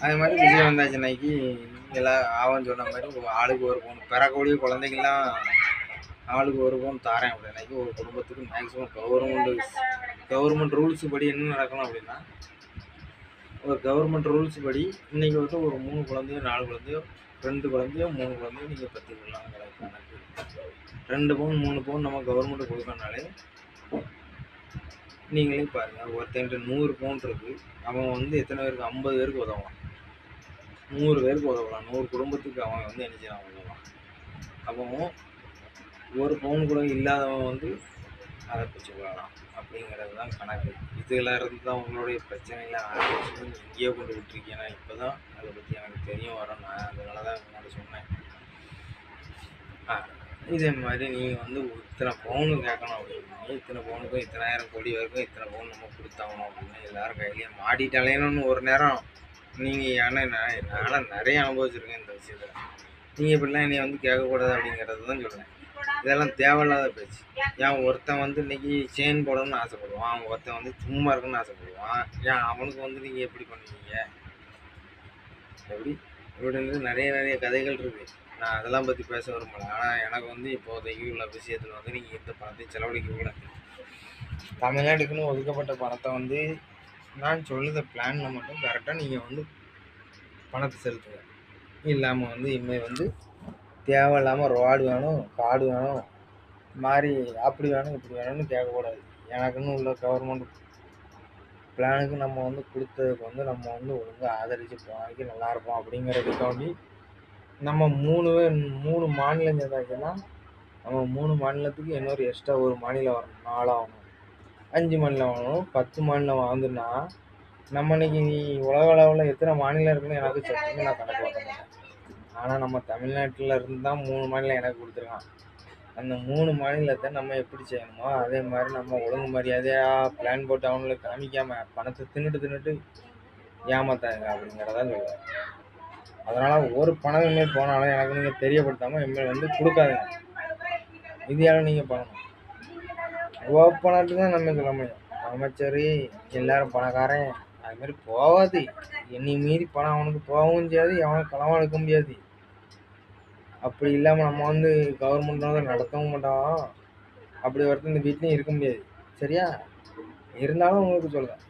அது மாதிரி விஜய் வந்தாச்சு இன்னைக்கு எல்லாம் ஆவன்னு சொன்ன மாதிரி ஆளுக்கு ஒரு பவுன் பிறக்கக்கூடிய குழந்தைக்கெல்லாம் ஆளுக்கு ஒரு பவுன் தாரேன் அப்படின்னாக்கி ஒரு குடும்பத்துக்கு மேக்ஸிமம் கவர்மெண்ட் ரூல்ஸ் படி என்ன நடக்கணும் அப்படின்னா ஒரு கவர்மெண்ட் ரூல்ஸ் படி இன்னைக்கு வந்து ஒரு 3 குழந்தையோ 4 குழந்தையோ 2 குழந்தையோ 3 குழந்தையோ நீங்கள் பெற்றுக்கலாங்கிற கணக்கு. 2 பவுன் 3 பவுன் நம்ம கவர்மெண்ட் கொடுக்கறனாலே நீங்களே பாருங்கள். ஒருத்தன்ட்டு 100 பவுன் இருக்குது, அவன் வந்து எத்தனை பேருக்கு 50 பேருக்கு உதவலாம், 100 பேருக்கு உதவலாம், 100 குடும்பத்துக்கு அவன் வந்து என்ன செய்யலாம் உதவலாம். அப்போ ஒரு பவுன் கூட இல்லாதவன் வந்து அதை பிடிச்சி கொள்ளலாம் அப்படிங்கிறது தான் கணக்கு. இதில் இருந்து தான் உங்களுடைய பிரச்சனையில் ஆரம்பிச்சு எங்கேயோ கொண்டு விட்டுருக்கீங்க. இப்போ தான் அதை பற்றி எனக்கு தெரிய வரும். நான் அதனால தான் முன்னாடி சொன்னேன். இதே மாதிரி நீங்கள் வந்து இத்தனை பவுனு கேட்கணும் அப்படின்னு, இத்தனை பவுனுக்கும் 1000 கோடி வரைக்கும் இத்தனை பவுன் நம்ம கொடுத்தாகணும் அப்படின்னு எல்லாரும் கையிலேயே மாட்டிட்டாலேன்னு ஒரு நேரம் நீங்கள் நானும் நிறைய அனுபவிச்சிருக்கேன் இந்த விஷயத்தில். நீங்கள் இப்படிலாம் என்னை வந்து கேட்கக்கூடாது அப்படிங்கிறது தான் சொல்லுவேன். இதெல்லாம் தேவையில்லாத பேச்சு. ஏன் ஒருத்தன் வந்து இன்றைக்கி செயின் போடணும்னு ஆசைப்படுவான், ஒருத்தன் வந்து சும்மா இருக்குன்னு ஆசைப்படுவான். ஏன் அவனுக்கு வந்து நீங்கள் எப்படி பண்ணுவீங்க? எப்படி இப்படின்றது நிறைய கதைகள் இருக்குது. நான் அதெல்லாம் பற்றி பேச விரும்பலை. ஆனால் எனக்கு வந்து இப்போதைக்கு உள்ள விஷயத்தில் வந்து நீங்கள் எந்த பணத்தையும் செலவழிக்க கூடாது. தமிழ்நாட்டுக்குன்னு ஒதுக்கப்பட்ட பணத்தை வந்து நான் சொல்லுத பிளானில் மட்டும் கரெக்டாக நீங்கள் வந்து பணத்தை செலுத்துங்க. இல்லாமல் வந்து இனிமேல் வந்து தேவையில்லாமல் ரோடு வேணும், காடு வேணும், மாதிரி அப்படி வேணும் இப்படி வேணும்னு கேட்கக்கூடாது. எனக்குன்னு உள்ள கவர்மெண்ட் பிளானுக்கு நம்ம வந்து கொடுத்ததுக்கு வந்து நம்ம வந்து ஒழுங்காக ஆதரித்து போனாக்கி நல்லாயிருக்கும் அப்படிங்கிறதுக்காண்டி நம்ம 3 மாநிலம் சேர்ந்தாச்சுன்னா நம்ம 3 மாநிலத்துக்கு இன்னொரு எக்ஸ்ட்ரா ஒரு மாநிலம் வரணும், 4 ஆகணும், 5 மாநிலம் வாங்கணும், 10 மாநிலம் வாங்குதுன்னா நம்ம இன்னைக்கு உலக அளவில் எத்தனை மாநிலம் இருக்குன்னு எனக்கு சத்துன்னு நான் கணக்கு பார்க்க மாட்டேன். ஆனால் நம்ம தமிழ்நாட்டில் இருந்து தான் 3 மாநிலம் எனக்கு கொடுத்துருக்கான். அந்த 3 மாநிலத்தை நம்ம எப்படி செய்யணுமோ அதே மாதிரி நம்ம ஒழுங்கு மரியாதையாக பிளான் போட்டு அவங்களுக்கு காமிக்காமல் பணத்தை தின்னுட்டு ஏமாத்தாங்க அப்படிங்கிறதா சொல்லுவேன். அதனால் ஒரு பணம் இனிமேல் போனாலும் எனக்கு நீங்கள் தெரியப்படுத்தாமல் இனிமேல் வந்து கொடுக்காதுங்க. இதையாலும் நீங்கள் பண்ணணும். ஓப்பனாட்டு தான் நம்ம சொல்ல முடியும். அமைச்சர் எல்லாரும் பணக்காரன் அதுமாரி போகாது. என்னை மீறி பணம் அவனுக்கு போகவும் செய்யாது, அவனுக்கு களவும் எடுக்க முடியாது. அப்படி இல்லாமல் நம்ம வந்து கவர்மெண்ட் வந்து நடத்தவும் மாட்டோம். அப்படி ஒருத்தர் இந்த வீட்லேயும் இருக்க முடியாது. சரியா? இருந்தாலும் உங்களுக்கு சொல்கிறேன்,